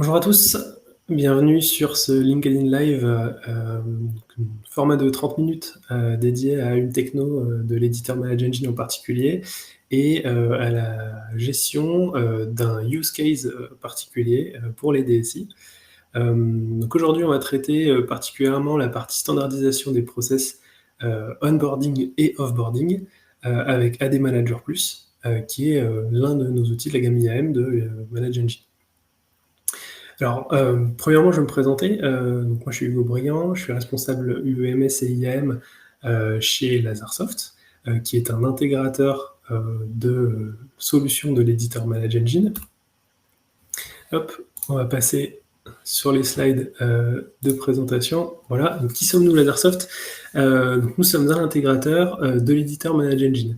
Bonjour à tous, bienvenue sur ce LinkedIn Live, format de 30 minutes, dédié à une techno, de l'éditeur ManageEngine en particulier et à la gestion, d'un use case, particulier, pour les DSI. Donc aujourd'hui, on va traiter, particulièrement la partie standardisation des process, onboarding et offboarding, avec AD Manager Plus, qui est, l'un de nos outils de la gamme IAM de, ManageEngine. Alors, premièrement, je vais me présenter. Donc moi, je suis Hugo Briand, je suis responsable UEMS et IAM, chez Lazarsoft, qui est un intégrateur, de solutions de l'éditeur ManageEngine. Hop, on va passer sur les slides, de présentation. Voilà, donc qui sommes-nous Lazarsoft? Donc nous sommes un intégrateur, de l'éditeur ManageEngine.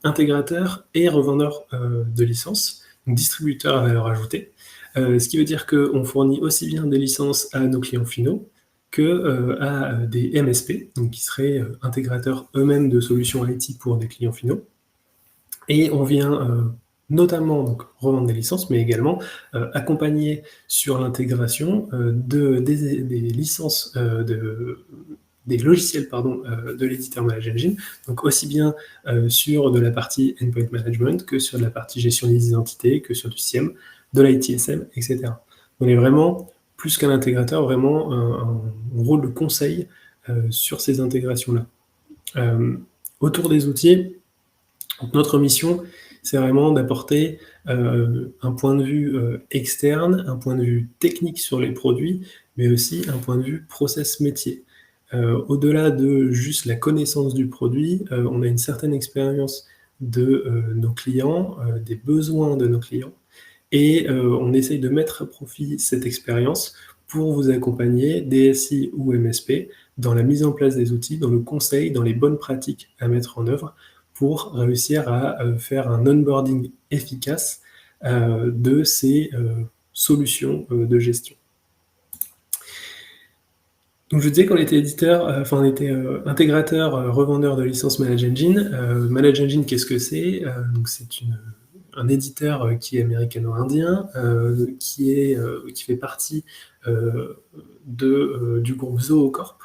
Intégrateur et revendeur, de licences, donc distributeur à valeur ajoutée. Ce qui veut dire qu'on fournit aussi bien des licences à nos clients finaux que à des MSP, donc qui seraient intégrateurs eux-mêmes de solutions IT pour des clients finaux. Et on vient notamment donc, revendre des licences, mais également accompagner sur l'intégration des licences des logiciels de l'éditeur ManageEngine, donc aussi bien sur de la partie endpoint management que sur de la partie gestion des identités, que sur du SIEM, de l'ITSM, etc. On est vraiment, plus qu'un intégrateur, vraiment un rôle de conseil sur ces intégrations-là. Autour des outils, donc notre mission, c'est vraiment d'apporter un point de vue externe, un point de vue technique sur les produits, mais aussi un point de vue process métier. Au-delà de juste la connaissance du produit, on a une certaine expérience de nos clients, des besoins de nos clients, et on essaye de mettre à profit cette expérience pour vous accompagner, DSI ou MSP, dans la mise en place des outils, dans le conseil, dans les bonnes pratiques à mettre en œuvre pour réussir à faire un onboarding efficace de ces solutions de gestion. Donc je disais qu'on était on était intégrateur, revendeur de licences ManageEngine. ManageEngine, qu'est-ce que c'est? Donc c'est un éditeur qui est américano-indien, qui fait partie du groupe Zoocorp,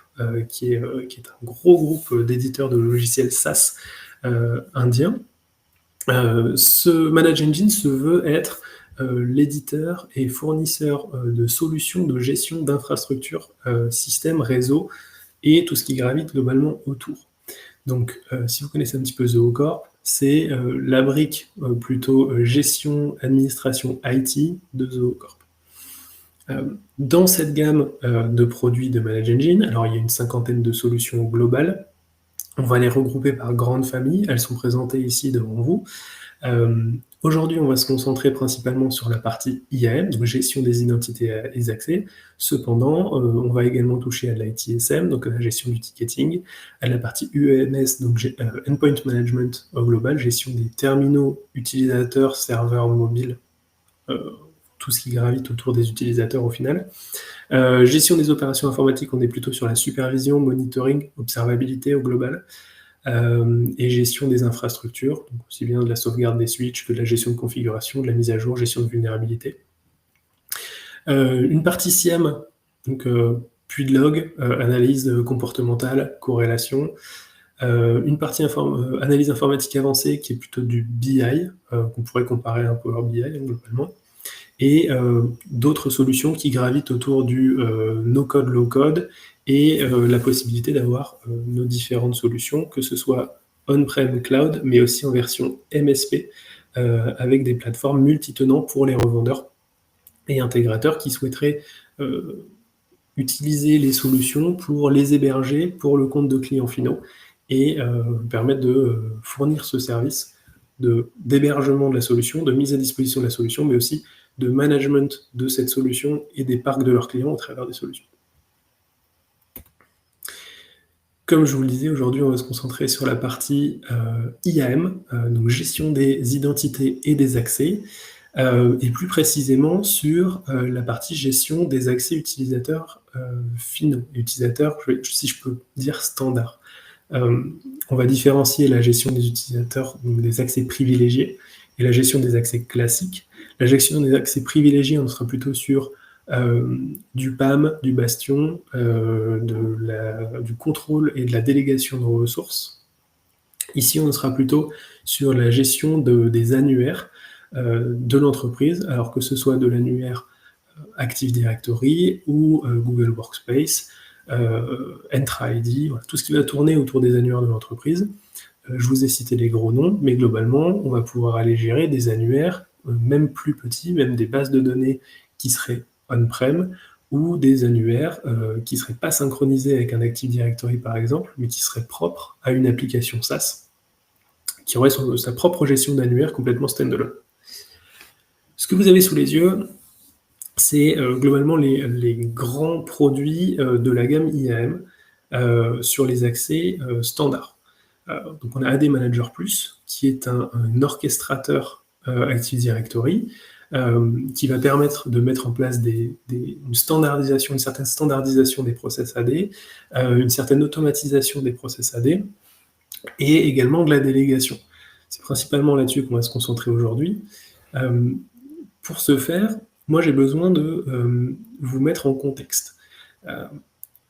qui est un gros groupe d'éditeurs de logiciels SaaS indien. Ce ManageEngine se veut être l'éditeur et fournisseur de solutions de gestion d'infrastructures, systèmes, réseaux et tout ce qui gravite globalement autour. Donc, si vous connaissez un petit peu Zoocorp, c'est la brique plutôt gestion, administration IT de Zoocorp. Dans cette gamme de produits de ManageEngine, alors il y a une 50aine de solutions globales. On va les regrouper par grandes familles, elles sont présentées ici devant vous. Aujourd'hui, on va se concentrer principalement sur la partie IAM, donc gestion des identités et des accès. Cependant, on va également toucher à l'ITSM, donc à la gestion du ticketing, à la partie UEMS, donc Endpoint Management au global, gestion des terminaux, utilisateurs, serveurs mobiles, tout ce qui gravite autour des utilisateurs au final. Gestion des opérations informatiques, on est plutôt sur la supervision, monitoring, observabilité au global. Et gestion des infrastructures, donc aussi bien de la sauvegarde des switches que de la gestion de configuration, de la mise à jour, gestion de vulnérabilité. Une partie SIEM, donc puis de log, analyse comportementale, corrélation. Une partie analyse informatique avancée qui est plutôt du BI, qu'on pourrait comparer à un Power BI globalement. Et d'autres solutions qui gravitent autour du no-code, low-code, et la possibilité d'avoir nos différentes solutions, que ce soit on-prem cloud, mais aussi en version MSP, avec des plateformes multitenants pour les revendeurs et intégrateurs qui souhaiteraient utiliser les solutions pour les héberger pour le compte de clients finaux et permettre de fournir ce service d'hébergement de la solution, de mise à disposition de la solution, mais aussi de management de cette solution et des parcs de leurs clients au travers des solutions. Comme je vous le disais, aujourd'hui, on va se concentrer sur la partie IAM, donc gestion des identités et des accès, et plus précisément sur la partie gestion des accès utilisateurs finaux, utilisateurs, si je peux dire, standards. On va différencier la gestion des utilisateurs, donc des accès privilégiés, et la gestion des accès classiques. La gestion des accès privilégiés, on sera plutôt sur du PAM, du Bastion, du contrôle et de la délégation de ressources. Ici, on sera plutôt sur la gestion des annuaires de l'entreprise, alors que ce soit de l'annuaire Active Directory ou Google Workspace, Entra ID, voilà, tout ce qui va tourner autour des annuaires de l'entreprise. Je vous ai cité les gros noms, mais globalement, on va pouvoir aller gérer des annuaires, même plus petits, même des bases de données qui seraient on-prem, ou des annuaires qui ne seraient pas synchronisés avec un Active Directory par exemple, mais qui seraient propres à une application SaaS, qui aurait sa propre gestion d'annuaire complètement standalone. Ce que vous avez sous les yeux, c'est globalement les grands produits de la gamme IAM sur les accès standards. Donc on a AD Manager Plus, qui est un orchestrateur Active Directory, qui va permettre de mettre en place une certaine standardisation des process AD, une certaine automatisation des process AD, et également de la délégation. C'est principalement là-dessus qu'on va se concentrer aujourd'hui. Pour ce faire, moi j'ai besoin de vous mettre en contexte.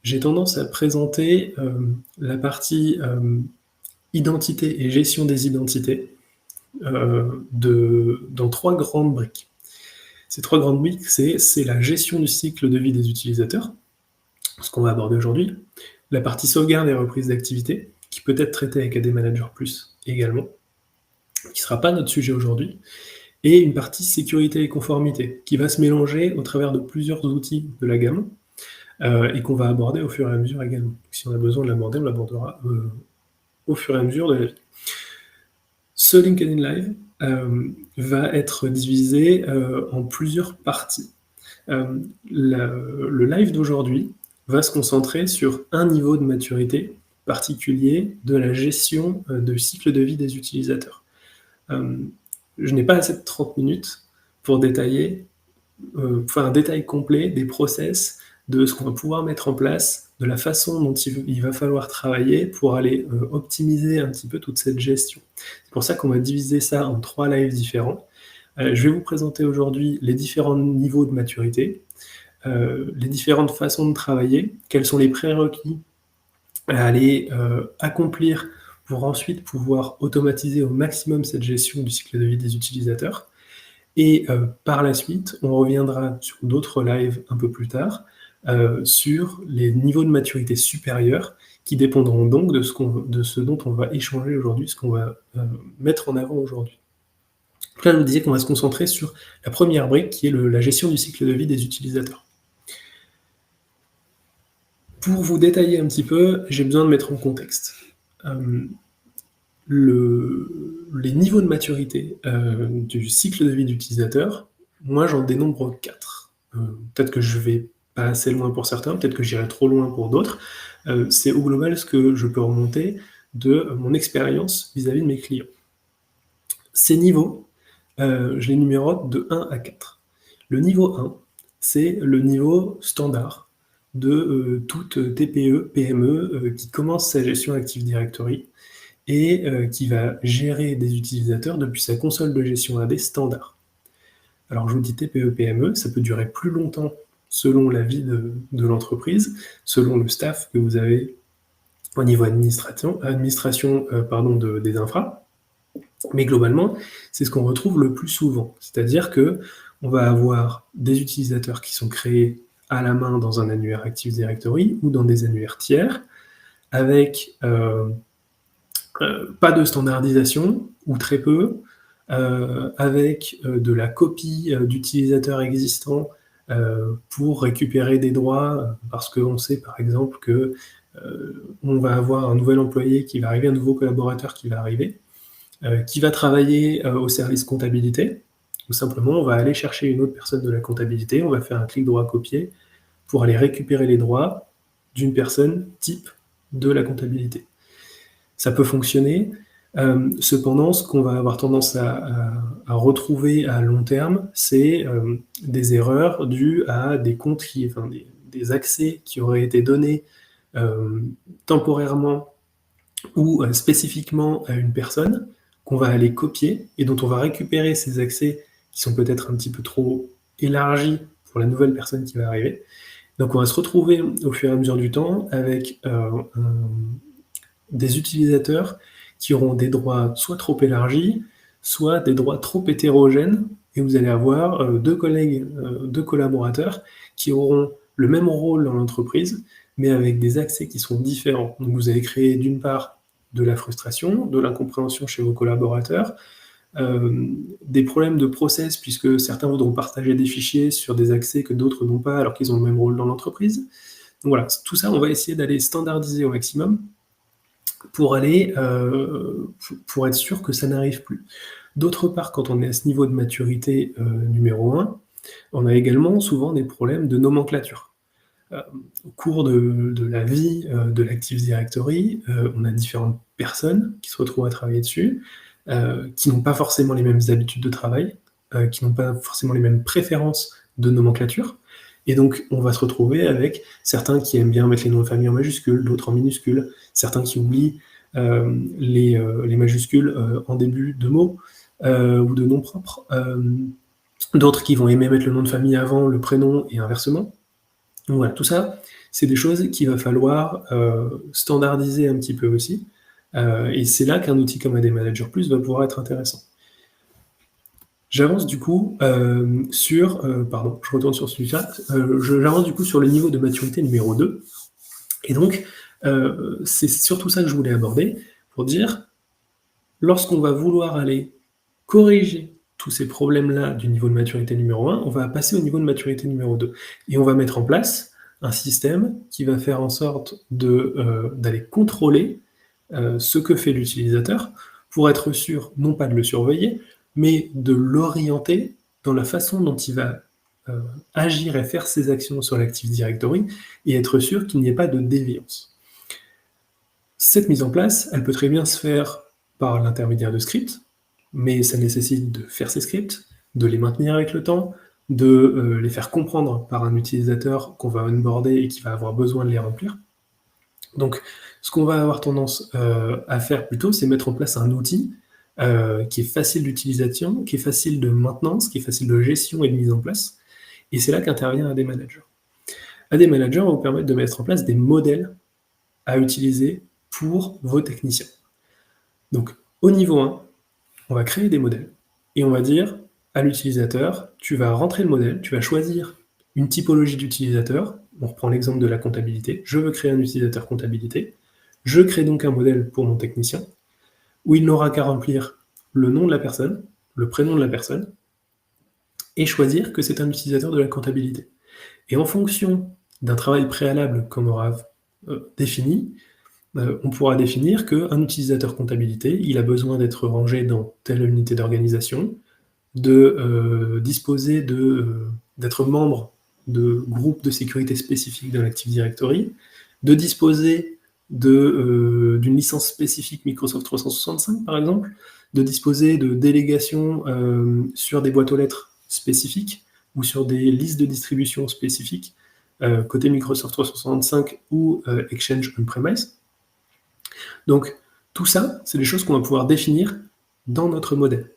J'ai tendance à présenter la partie identité et gestion des identités dans 3 grandes briques. Ces 3 grandes briques, c'est la gestion du cycle de vie des utilisateurs, ce qu'on va aborder aujourd'hui, la partie sauvegarde et reprise d'activité, qui peut être traitée avec AD Manager Plus également, qui ne sera pas notre sujet aujourd'hui, et une partie sécurité et conformité, qui va se mélanger au travers de plusieurs outils de la gamme, et qu'on va aborder au fur et à mesure également. Si on a besoin de l'aborder, on l'abordera au fur et à mesure de la vie. Ce LinkedIn Live va être divisé en plusieurs parties. Le live d'aujourd'hui va se concentrer sur un niveau de maturité particulier de la gestion de cycle de vie des utilisateurs. Je n'ai pas assez de 30 minutes pour détailler, faire un détail complet des process, de ce qu'on va pouvoir mettre en place, de la façon dont il va falloir travailler pour aller optimiser un petit peu toute cette gestion. C'est pour ça qu'on va diviser ça en 3 lives différents. Je vais vous présenter aujourd'hui les différents niveaux de maturité, les différentes façons de travailler, quels sont les prérequis à aller accomplir pour ensuite pouvoir automatiser au maximum cette gestion du cycle de vie des utilisateurs. Et par la suite, on reviendra sur d'autres lives un peu plus tard, sur les niveaux de maturité supérieurs qui dépendront donc de ce dont on va échanger aujourd'hui, ce qu'on va mettre en avant aujourd'hui. Là, je vous disais qu'on va se concentrer sur la première brique qui est la gestion du cycle de vie des utilisateurs. Pour vous détailler un petit peu, j'ai besoin de mettre en contexte. Les niveaux de maturité du cycle de vie d'utilisateur, moi j'en dénombre 4. Peut-être que je vais pas assez loin pour certains, peut-être que j'irai trop loin pour d'autres. C'est au global ce que je peux remonter de mon expérience vis-à-vis de mes clients. Ces niveaux, je les numérote de 1 à 4. Le niveau 1, c'est le niveau standard de toute TPE, PME qui commence sa gestion Active Directory et qui va gérer des utilisateurs depuis sa console de gestion AD standard. Alors je vous dis TPE, PME, ça peut durer plus longtemps selon la vie de l'entreprise, selon le staff que vous avez au niveau administration des infras, mais globalement, c'est ce qu'on retrouve le plus souvent. C'est-à-dire qu'on va avoir des utilisateurs qui sont créés à la main dans un annuaire Active Directory ou dans des annuaires tiers, avec pas de standardisation, ou très peu, avec de la copie d'utilisateurs existants pour récupérer des droits, parce qu'on sait par exemple que on va avoir un nouvel employé qui va arriver, un nouveau collaborateur qui va arriver, qui va travailler au service comptabilité, ou simplement on va aller chercher une autre personne de la comptabilité, on va faire un clic droit copier pour aller récupérer les droits d'une personne type de la comptabilité. Ça peut fonctionner, cependant ce qu'on va avoir tendance à retrouver à long terme, c'est des erreurs dues à des comptes des accès qui auraient été donnés temporairement ou spécifiquement à une personne, qu'on va aller copier et dont on va récupérer ces accès qui sont peut-être un petit peu trop élargies pour la nouvelle personne qui va arriver. Donc on va se retrouver au fur et à mesure du temps avec des utilisateurs qui auront des droits soit trop élargis, soit des droits trop hétérogènes, et vous allez avoir deux collègues, deux collaborateurs qui auront le même rôle dans l'entreprise, mais avec des accès qui sont différents. Donc vous allez créer d'une part de la frustration, de l'incompréhension chez vos collaborateurs, des problèmes de process, puisque certains voudront partager des fichiers sur des accès que d'autres n'ont pas, alors qu'ils ont le même rôle dans l'entreprise. Donc voilà, tout ça, on va essayer d'aller standardiser au maximum pour aller, pour être sûr que ça n'arrive plus. D'autre part, quand on est à ce niveau de maturité numéro 1, on a également souvent des problèmes de nomenclature. Au cours de la vie de l'Active Directory, on a différentes personnes qui se retrouvent à travailler dessus, qui n'ont pas forcément les mêmes habitudes de travail, qui n'ont pas forcément les mêmes préférences de nomenclature. Et donc, on va se retrouver avec certains qui aiment bien mettre les noms de famille en majuscules, d'autres en minuscules, certains qui oublient les majuscules en début de mots ou de noms propres, d'autres qui vont aimer mettre le nom de famille avant le prénom et inversement. Donc voilà, tout ça, c'est des choses qu'il va falloir standardiser un petit peu aussi, et c'est là qu'un outil comme AD Manager Plus va pouvoir être intéressant. J'avance du coup sur, pardon, je retourne sur celui-là, j'avance du coup sur le niveau de maturité numéro 2, et donc c'est surtout ça que je voulais aborder, pour dire, lorsqu'on va vouloir aller corriger tous ces problèmes-là du niveau de maturité numéro 1, on va passer au niveau de maturité numéro 2, et on va mettre en place un système qui va faire en sorte d'aller contrôler ce que fait l'utilisateur, pour être sûr, non pas de le surveiller, mais de l'orienter dans la façon dont il va agir et faire ses actions sur l'Active Directory, et être sûr qu'il n'y ait pas de déviance. Cette mise en place, elle peut très bien se faire par l'intermédiaire de scripts, mais ça nécessite de faire ces scripts, de les maintenir avec le temps, de les faire comprendre par un utilisateur qu'on va onboarder et qui va avoir besoin de les remplir. Donc, ce qu'on va avoir tendance à faire plutôt, c'est mettre en place un outil qui est facile d'utilisation, qui est facile de maintenance, qui est facile de gestion et de mise en place, et c'est là qu'intervient AD Manager. AD Manager va vous permettre de mettre en place des modèles à utiliser pour vos techniciens. Donc, au niveau 1, on va créer des modèles, et on va dire à l'utilisateur, tu vas rentrer le modèle, tu vas choisir une typologie d'utilisateur. On reprend l'exemple de la comptabilité. Je veux créer un utilisateur comptabilité. Je crée donc un modèle pour mon technicien, où il n'aura qu'à remplir le nom de la personne, le prénom de la personne, et choisir que c'est un utilisateur de la comptabilité. Et en fonction d'un travail préalable qu'on aura défini, on pourra définir qu'un utilisateur comptabilité, il a besoin d'être rangé dans telle unité d'organisation, de disposer d'être membre de groupes de sécurité spécifiques dans l'Active Directory, de disposer d'une licence spécifique Microsoft 365 par exemple, de disposer de délégations sur des boîtes aux lettres spécifiques ou sur des listes de distribution spécifiques côté Microsoft 365 ou Exchange on-premise. Donc tout ça, c'est des choses qu'on va pouvoir définir dans notre modèle.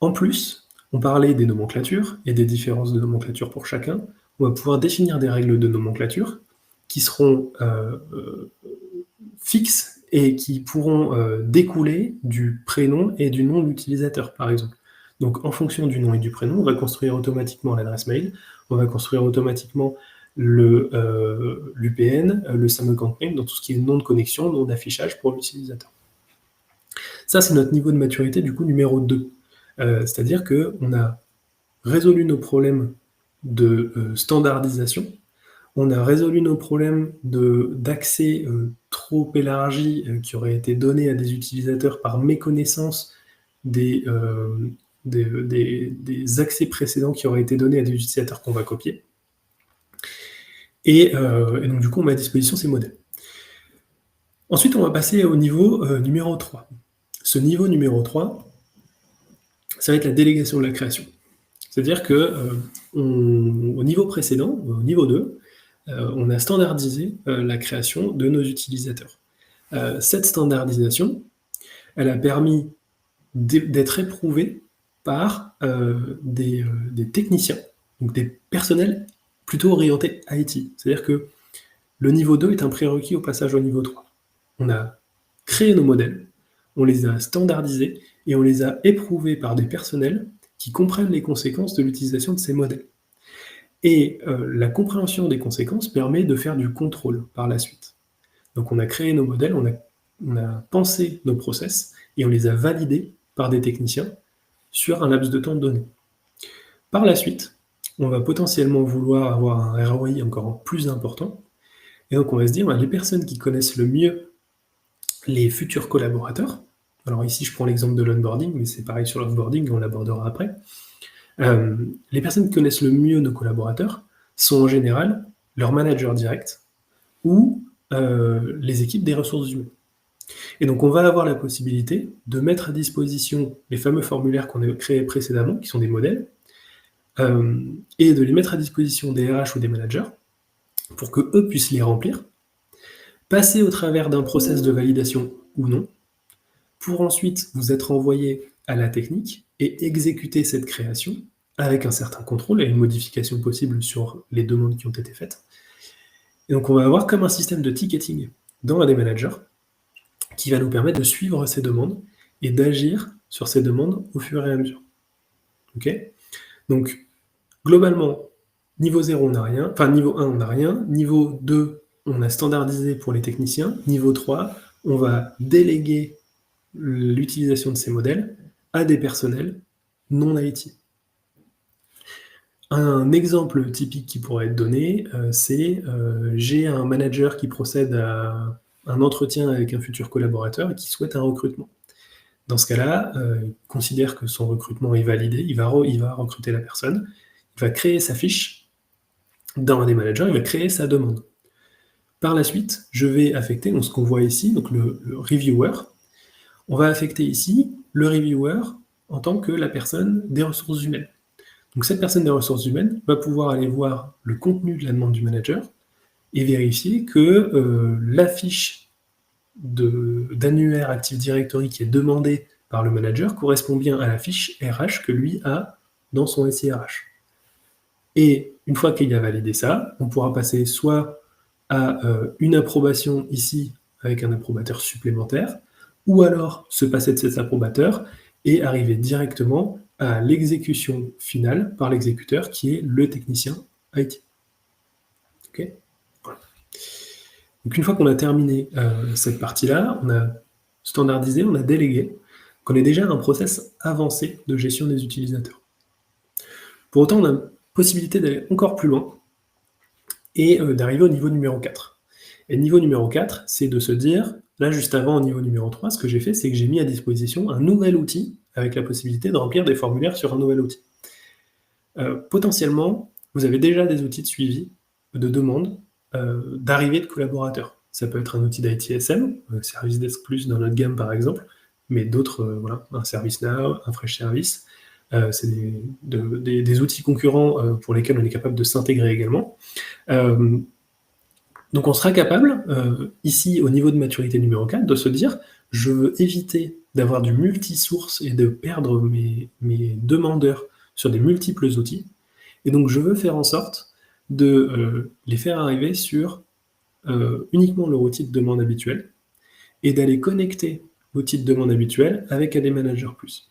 En plus, on parlait des nomenclatures et des différences de nomenclature pour chacun. On va pouvoir définir des règles de nomenclature qui seront fixes et qui pourront découler du prénom et du nom de l'utilisateur, par exemple. Donc, en fonction du nom et du prénom, on va construire automatiquement l'adresse mail, on va construire automatiquement l'UPN, le SAM account name, dans tout ce qui est nom de connexion, nom d'affichage pour l'utilisateur. Ça, c'est notre niveau de maturité, du coup, numéro 2. C'est-à-dire qu'on a résolu nos problèmes de standardisation, on a résolu nos problèmes d'accès trop élargi qui auraient été donnés à des utilisateurs par méconnaissance des accès précédents qui auraient été donnés à des utilisateurs qu'on va copier. Et donc du coup, on met à disposition ces modèles. Ensuite, on va passer au niveau numéro 3. Ce niveau numéro 3, ça va être la délégation de la création. C'est-à-dire que au niveau précédent, au niveau 2, on a standardisé la création de nos utilisateurs. Cette standardisation, elle a permis d'être éprouvée par des techniciens, donc des personnels plutôt orientés IT. C'est-à-dire que le niveau 2 est un prérequis au passage au niveau 3. On a créé nos modèles, on les a standardisés et on les a éprouvés par des personnels qui comprennent les conséquences de l'utilisation de ces modèles. Et la compréhension des conséquences permet de faire du contrôle par la suite. Donc on a créé nos modèles, on a pensé nos process et on les a validés par des techniciens sur un laps de temps donné. Par la suite, on va potentiellement vouloir avoir un ROI encore plus important, et donc on va se dire, les personnes qui connaissent le mieux les futurs collaborateurs, alors ici je prends l'exemple de l'onboarding, mais c'est pareil sur l'offboarding, on l'abordera après, les personnes qui connaissent le mieux nos collaborateurs sont en général leurs managers directs ou les équipes des ressources humaines. Et donc on va avoir la possibilité de mettre à disposition les fameux formulaires qu'on a créés précédemment, qui sont des modèles, et de les mettre à disposition des RH ou des managers pour qu'eux puissent les remplir, passer au travers d'un process de validation ou non, pour ensuite vous être envoyé à la technique et exécuter cette création avec un certain contrôle et une modification possible sur les demandes qui ont été faites. Et donc on va avoir comme un système de ticketing dans AD Manager qui va nous permettre de suivre ces demandes et d'agir sur ces demandes au fur et à mesure. Ok ? Donc, globalement, niveau 0, on n'a rien, enfin niveau 1, on n'a rien, niveau 2, on a standardisé pour les techniciens, niveau 3, on va déléguer l'utilisation de ces modèles à des personnels non IT. Un exemple typique qui pourrait être donné, c'est j'ai un manager qui procède à un entretien avec un futur collaborateur et qui souhaite un recrutement. Dans ce cas-là, il considère que son recrutement est validé, il va recruter la personne, il va créer sa fiche dans un des managers, il va créer sa demande. Par la suite, je vais affecter, donc ce qu'on voit ici, donc le reviewer, on va affecter ici le reviewer en tant que la personne des ressources humaines. Donc cette personne des ressources humaines va pouvoir aller voir le contenu de la demande du manager et vérifier que la fiche d'annuaire Active Directory qui est demandée par le manager correspond bien à la fiche RH que lui a dans son SIRH. Et une fois qu'il a validé ça, on pourra passer soit à une approbation ici avec un approbateur supplémentaire, ou alors se passer de cet approbateur et arriver directement à l'exécution finale par l'exécuteur qui est le technicien IT. Okay ? Voilà. Donc une fois qu'on a terminé cette partie-là, on a standardisé, on a délégué, qu'on est déjà à un process avancé de gestion des utilisateurs. Pour autant, on a la possibilité d'aller encore plus loin et d'arriver au niveau numéro 4. Et le niveau numéro 4, c'est de se dire, là juste avant au niveau numéro 3, ce que j'ai fait, c'est que j'ai mis à disposition un nouvel outil avec la possibilité de remplir des formulaires sur un nouvel outil. Potentiellement, vous avez déjà des outils de suivi, de demande, d'arrivée de collaborateurs. Ça peut être un outil d'ITSM, Service Desk Plus dans notre gamme par exemple, mais d'autres, voilà, un ServiceNow, un Fresh Service, c'est des outils concurrents pour lesquels on est capable de s'intégrer également. Donc on sera capable, ici au niveau de maturité numéro 4, de se dire je veux éviter d'avoir du multi-source et de perdre mes demandeurs sur des multiples outils, et donc je veux faire en sorte de les faire arriver sur uniquement leur outil de demande habituel, et d'aller connecter l'outil de demande habituel avec AD Manager Plus.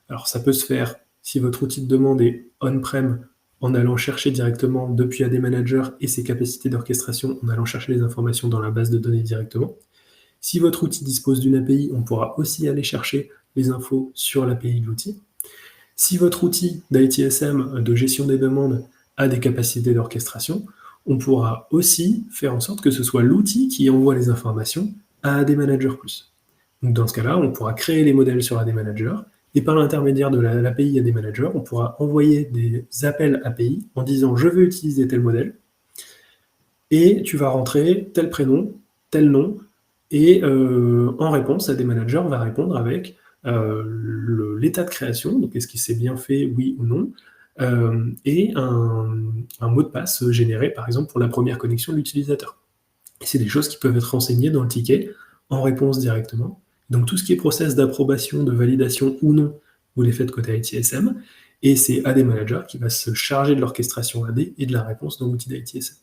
Alors ça peut se faire si votre outil de demande est on-prem, en allant chercher directement depuis AD Manager et ses capacités d'orchestration, en allant chercher les informations dans la base de données directement. Si votre outil dispose d'une API, on pourra aussi aller chercher les infos sur l'API de l'outil. Si votre outil d'ITSM, de gestion des demandes, a des capacités d'orchestration, on pourra aussi faire en sorte que ce soit l'outil qui envoie les informations à AD Manager Plus. Donc dans ce cas-là, on pourra créer les modèles sur AD Manager, et par l'intermédiaire de l'API AD Manager, on pourra envoyer des appels API en disant « je veux utiliser tel modèle » et tu vas rentrer tel prénom, tel nom, et en réponse, AD Manager va répondre avec l'état de création, donc est-ce qu'il s'est bien fait, oui ou non, et un mot de passe généré, par exemple, pour la première connexion de l'utilisateur. Et c'est des choses qui peuvent être renseignées dans le ticket en réponse directement. Donc tout ce qui est process d'approbation, de validation ou non vous les faites côté ITSM, et c'est AD Manager qui va se charger de l'orchestration AD et de la réponse dans l'outil d'ITSM.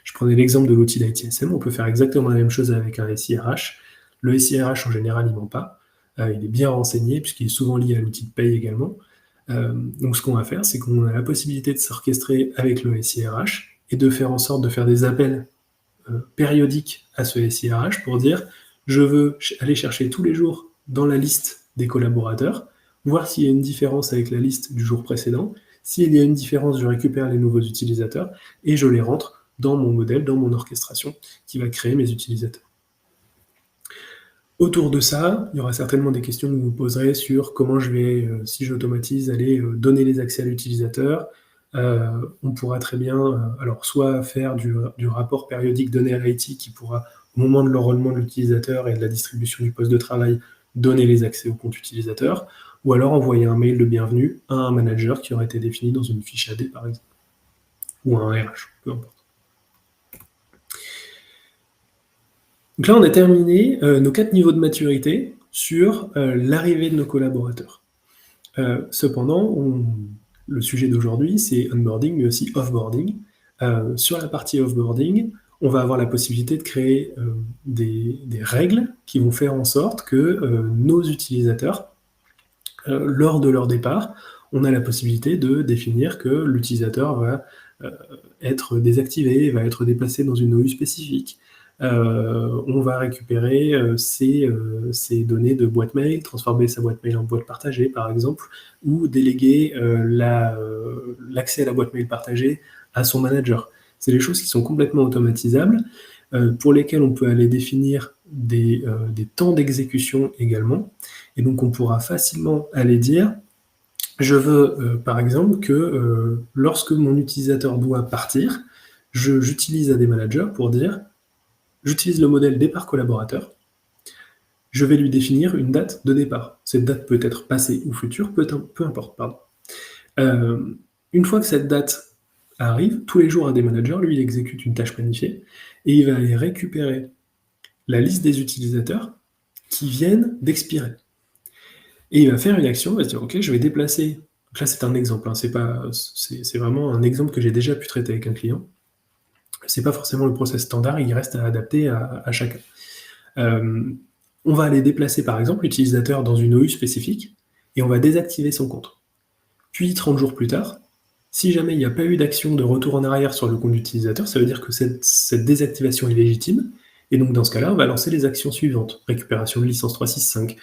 Je prenais l'exemple de l'outil d'ITSM, on peut faire exactement la même chose avec un SIRH. Le SIRH, en général, il ne ment pas. Il est bien renseigné, puisqu'il est souvent lié à l'outil de paye également. Donc ce qu'on va faire, c'est qu'on a la possibilité de s'orchestrer avec le SIRH et de faire en sorte de faire des appels périodiques à ce SIRH pour dire « je veux aller chercher tous les jours dans la liste des collaborateurs, voir s'il y a une différence avec la liste du jour précédent. S'il y a une différence, je récupère les nouveaux utilisateurs et je les rentre dans mon modèle, dans mon orchestration qui va créer mes utilisateurs. » Autour de ça, il y aura certainement des questions que vous vous poserez sur comment je vais, si j'automatise, aller donner les accès à l'utilisateur. On pourra très bien, alors soit faire du rapport périodique donné à l'IT qui pourra, au moment de l'enrôlement de l'utilisateur et de la distribution du poste de travail, donner les accès au compte utilisateur, ou alors envoyer un mail de bienvenue à un manager qui aurait été défini dans une fiche AD, par exemple, ou à un RH, peu importe. Donc là, on a terminé nos 4 niveaux de maturité sur l'arrivée de nos collaborateurs. Cependant, le sujet d'aujourd'hui, c'est onboarding, mais aussi offboarding. Sur la partie offboarding, on va avoir la possibilité de créer des règles qui vont faire en sorte que nos utilisateurs, lors de leur départ, on a la possibilité de définir que l'utilisateur va être désactivé, va être déplacé dans une OU spécifique. On va récupérer ces données de boîte mail, transformer sa boîte mail en boîte partagée, par exemple, ou déléguer l'accès à la boîte mail partagée à son manager. C'est des choses qui sont complètement automatisables, pour lesquelles on peut aller définir des temps d'exécution également. Et donc, on pourra facilement aller dire je veux, par exemple, que lorsque mon utilisateur doit partir, j'utilise AD Manager pour dire j'utilise le modèle départ collaborateur, je vais lui définir une date de départ. Cette date peut être passée ou future, peu importe. Pardon. Une fois que cette date arrive, tous les jours AD Manager, lui, il exécute une tâche planifiée et il va aller récupérer la liste des utilisateurs qui viennent d'expirer. Et il va faire une action, il va se dire, ok, je vais déplacer. Donc là, c'est un exemple, hein, c'est vraiment un exemple que j'ai déjà pu traiter avec un client. C'est pas forcément le process standard, il reste à adapter à chacun. On va aller déplacer, par exemple, l'utilisateur dans une OU spécifique, et on va désactiver son compte. Puis, 30 jours plus tard, si jamais il n'y a pas eu d'action de retour en arrière sur le compte utilisateur, ça veut dire que cette désactivation est légitime, et donc dans ce cas-là, on va lancer les actions suivantes. Récupération de licence 365,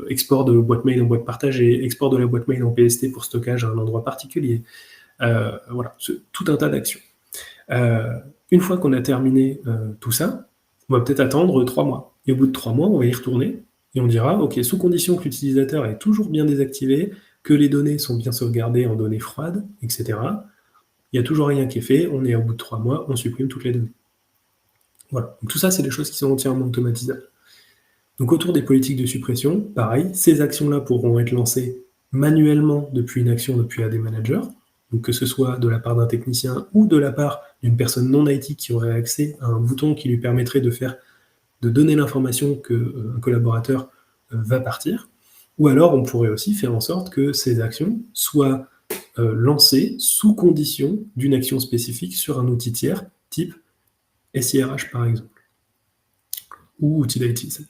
export de boîte mail en boîte partagée, export de la boîte mail en PST pour stockage à un endroit particulier. Voilà, tout un tas d'actions. Une fois qu'on a terminé tout ça, on va peut-être attendre 3 mois. Et au bout de 3 mois, on va y retourner et on dira, OK, sous condition que l'utilisateur est toujours bien désactivé, que les données sont bien sauvegardées en données froides, etc. Il n'y a toujours rien qui est fait, on est au bout de 3 mois, on supprime toutes les données. Voilà. Donc tout ça, c'est des choses qui sont entièrement automatisables. Donc autour des politiques de suppression, pareil, ces actions-là pourront être lancées manuellement depuis une action depuis AD Manager, donc que ce soit de la part d'un technicien ou de la part d'une personne non IT qui aurait accès à un bouton qui lui permettrait de donner l'information qu'un collaborateur va partir, ou alors on pourrait aussi faire en sorte que ces actions soient lancées sous condition d'une action spécifique sur un outil tiers, type SIRH par exemple, ou outil d'IT.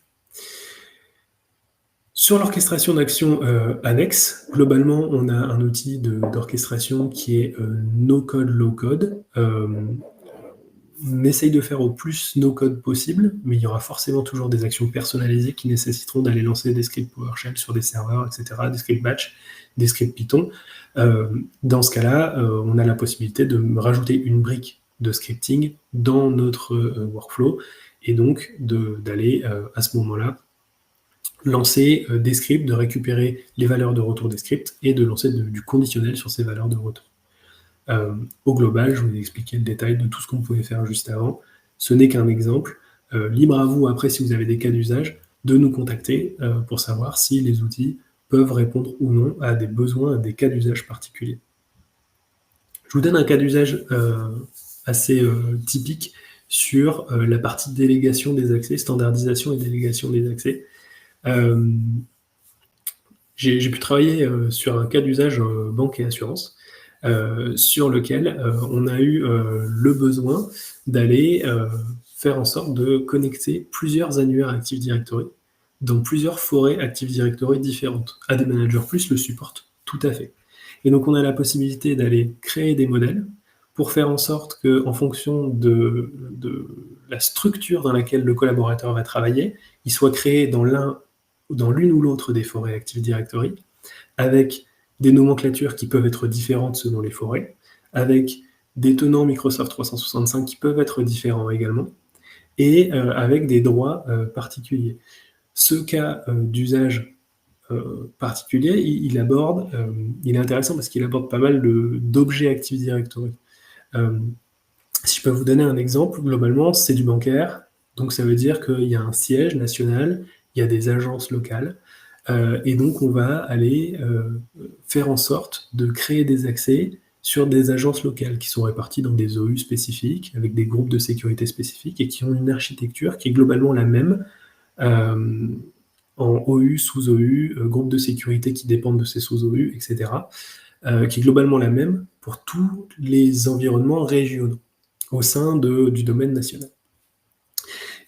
Sur l'orchestration d'actions annexes, globalement, on a un outil d'orchestration qui est no-code, low-code. On essaye de faire au plus no-code possible, mais il y aura forcément toujours des actions personnalisées qui nécessiteront d'aller lancer des scripts PowerShell sur des serveurs, etc., des scripts batch, des scripts Python. Dans ce cas-là, on a la possibilité de rajouter une brique de scripting dans notre workflow, et donc d'aller à ce moment-là lancer des scripts, de récupérer les valeurs de retour des scripts et de lancer du conditionnel sur ces valeurs de retour. Au global, je vous ai expliqué le détail de tout ce qu'on pouvait faire juste avant. Ce n'est qu'un exemple. Libre à vous, après, si vous avez des cas d'usage, de nous contacter pour savoir si les outils peuvent répondre ou non à des besoins, à des cas d'usage particuliers. Je vous donne un cas d'usage assez typique sur la partie délégation des accès, standardisation et délégation des accès. j'ai pu travailler, sur un cas d'usage, banque et assurance, sur lequel, on a eu, le besoin d'aller, faire en sorte de connecter plusieurs annuaires Active Directory dans plusieurs forêts Active Directory différentes. AD Manager Plus le supporte tout à fait. Et donc on a la possibilité d'aller créer des modèles pour faire en sorte qu'en fonction de la structure dans laquelle le collaborateur va travailler, il soit créé dans l'une ou l'autre des forêts Active Directory, avec des nomenclatures qui peuvent être différentes selon les forêts, avec des tenants Microsoft 365 qui peuvent être différents également, et avec des droits particuliers. Ce cas d'usage particulier, il est intéressant parce qu'il aborde pas mal d'objets Active Directory. Si je peux vous donner un exemple, globalement, c'est du bancaire, donc ça veut dire qu'il y a un siège national, il y a des agences locales, et donc on va aller faire en sorte de créer des accès sur des agences locales qui sont réparties dans des OU spécifiques, avec des groupes de sécurité spécifiques, et qui ont une architecture qui est globalement la même, en OU, sous-OU, groupe de sécurité qui dépendent de ces sous-OU, etc., qui est globalement la même pour tous les environnements régionaux au sein du domaine national.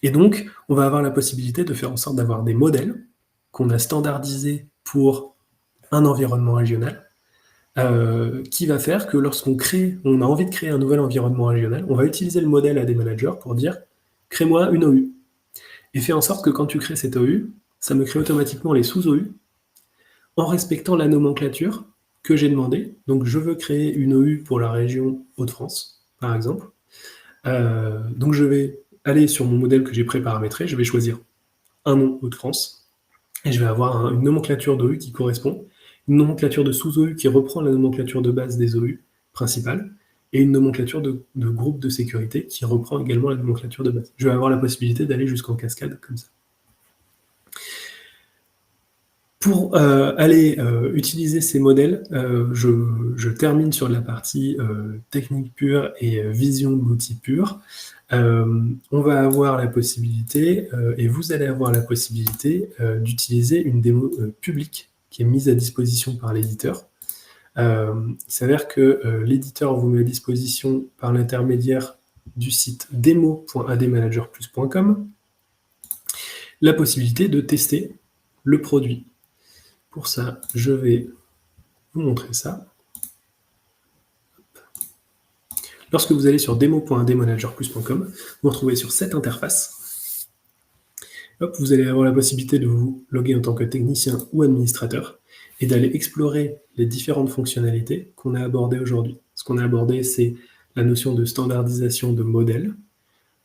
Et donc, on va avoir la possibilité de faire en sorte d'avoir des modèles qu'on a standardisés pour un environnement régional, qui va faire que lorsqu'on a envie de créer un nouvel environnement régional, on va utiliser le modèle AD Manager pour dire « crée-moi une OU ». Et fais en sorte que quand tu crées cette OU, ça me crée automatiquement les sous-OU en respectant la nomenclature que j'ai demandé. Donc je veux créer une OU pour la région Hauts-de-France, par exemple. Donc je vais aller sur mon modèle que j'ai pré-paramétré, je vais choisir un nom Hauts-de-France, et je vais avoir une nomenclature d'OU qui correspond, une nomenclature de sous-OU qui reprend la nomenclature de base des OU principales, et une nomenclature de groupe de sécurité qui reprend également la nomenclature de base. Je vais avoir la possibilité d'aller jusqu'en cascade comme ça. Pour aller utiliser ces modèles, je termine sur la partie technique pure et vision de l'outil pur. On va avoir la possibilité, et vous allez avoir la possibilité d'utiliser une démo publique qui est mise à disposition par l'éditeur. Il s'avère que l'éditeur vous met à disposition par l'intermédiaire du site demo.admanagerplus.com la possibilité de tester le produit. Pour ça, je vais vous montrer ça. Lorsque vous allez sur demo.admanagerplus.com, vous vous retrouvez sur cette interface. Hop, vous allez avoir la possibilité de vous loguer en tant que technicien ou administrateur et d'aller explorer les différentes fonctionnalités qu'on a abordées aujourd'hui. Ce qu'on a abordé, c'est la notion de standardisation de modèles.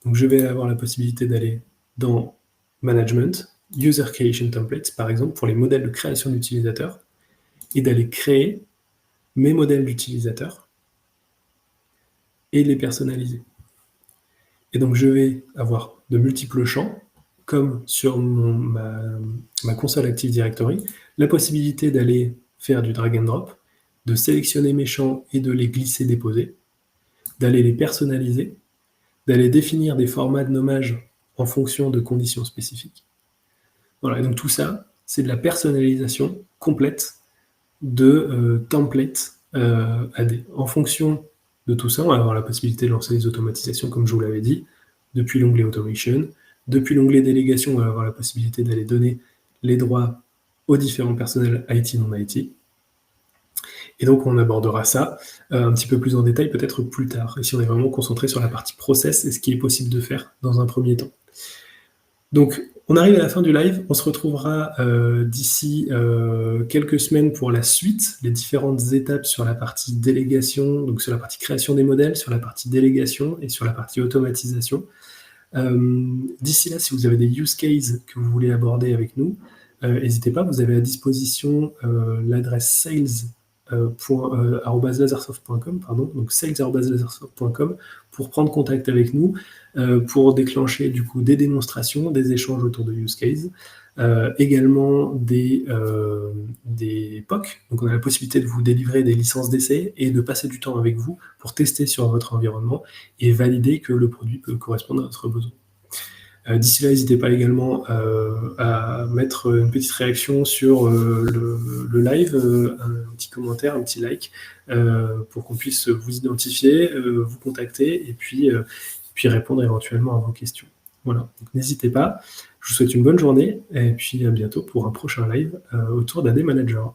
Donc je vais avoir la possibilité d'aller dans Management, User Creation Templates, par exemple, pour les modèles de création d'utilisateurs, et d'aller créer mes modèles d'utilisateurs et les personnaliser. Et donc je vais avoir de multiples champs, comme sur ma console Active Directory, la possibilité d'aller faire du drag and drop, de sélectionner mes champs et de les glisser-déposer, d'aller les personnaliser, d'aller définir des formats de nommage en fonction de conditions spécifiques. Voilà, et donc tout ça, c'est de la personnalisation complète de templates AD. En fonction de tout ça, on va avoir la possibilité de lancer des automatisations, comme je vous l'avais dit, depuis l'onglet Automation. Depuis l'onglet Délégation, on va avoir la possibilité d'aller donner les droits aux différents personnels IT non IT. Et donc, on abordera ça un petit peu plus en détail, peut-être plus tard, ici on est vraiment concentré sur la partie process et ce qui est possible de faire dans un premier temps. Donc, on arrive à la fin du live, on se retrouvera d'ici quelques semaines pour la suite, les différentes étapes sur la partie délégation, donc sur la partie création des modèles, sur la partie délégation et sur la partie automatisation. D'ici là, si vous avez des use cases que vous voulez aborder avec nous, n'hésitez pas, vous avez à disposition l'adresse sales@lasersoft.com, donc sales@lasersoft.com pour prendre contact avec nous, pour déclencher du coup des démonstrations, des échanges autour de use cases, également des POC. Donc on a la possibilité de vous délivrer des licences d'essai et de passer du temps avec vous pour tester sur votre environnement et valider que le produit peut correspondre à votre besoin. D'ici là, n'hésitez pas également à mettre une petite réaction sur le live, un petit commentaire, un petit like, pour qu'on puisse vous identifier, vous contacter et puis répondre éventuellement à vos questions. Voilà, donc n'hésitez pas. Je vous souhaite une bonne journée et puis à bientôt pour un prochain live autour d'AD Manager.